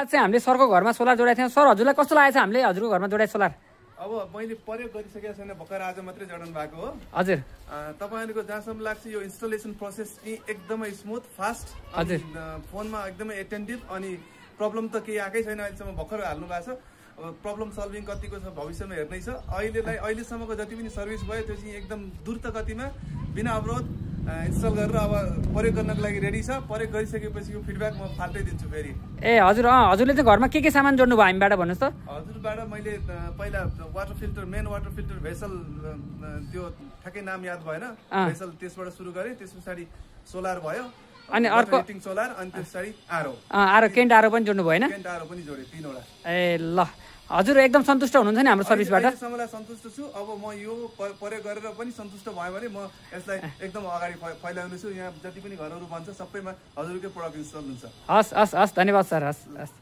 आज चाहिँ हामीले सरको घरमा सोलर जोडाएको थियौँ। सर हजुरलाई कस्तो लागेको छ हामीले हजुरको घरमा जोडाएको सोलर? अब मैले प्रयोग गरिसकेको छैन, भर्खर आज मात्रै जडाउनु भएको हो। हजुर तपाईँहरूको जहाँसम्म लाग्छ यो इन्स्टलेसन प्रोसेस एकदमै स्मुथ, फास्ट, हजुर फोनमा एकदमै एटेन्टिभ। अनि प्रब्लम त केही आएकै छैन अहिलेसम्म, भर्खर हाल्नु भएको छ। प्रब्लम सल्भिङ कतिको छ भविष्यमा हेर्नै छ। अहिलेसम्मको जति पनि सर्भिस भयो त्यो चाहिँ एकदम द्रुत गतिमा बिना अवरोध इन्स्टल गरेर अब प्रयोग गर्नको लागि रेडी छ। प्रयोग गरिसकेपछि यो फिडब्याक म फाल्टै दिन्छु फेरि। ए हजुर हजुरले चाहिँ घरमा के सामान जोड्नु भयो हामीबाट भन्नुहोस् त? हजुरबाट मैले पहिला water filter, main water filter vessel, त्यो ठ्याक्कै नाम याद भएन, भेसल त्यसबाट सुरु गरेँ। त्यस पछाडि सोलर भयो, अनि अर्को सोलर, अनि त्यस पछाडि आरो केन्ट आरो पनि जोड्नु भयो होइन? केन्ट आरो पनि जोडेँ, 3वटा। ए ल हजुर एकदम सन्तुष्ट हुनुहुन्छ नि हाम्रो सर्भिसबाट? अहिलेसम्मलाई सन्तुष्ट छु। अब म यो प्रयोग गरेर पनि सन्तुष्ट भयो भने म यसलाई एकदम अगाडि फैलाउने छु। यहाँ जति पनि घरहरू बन्छ सबैमा हजुरकै प्रडक्ट इन्स्टल हुन्छ। हस् हस् हस् धन्यवाद सर। हस् हस्।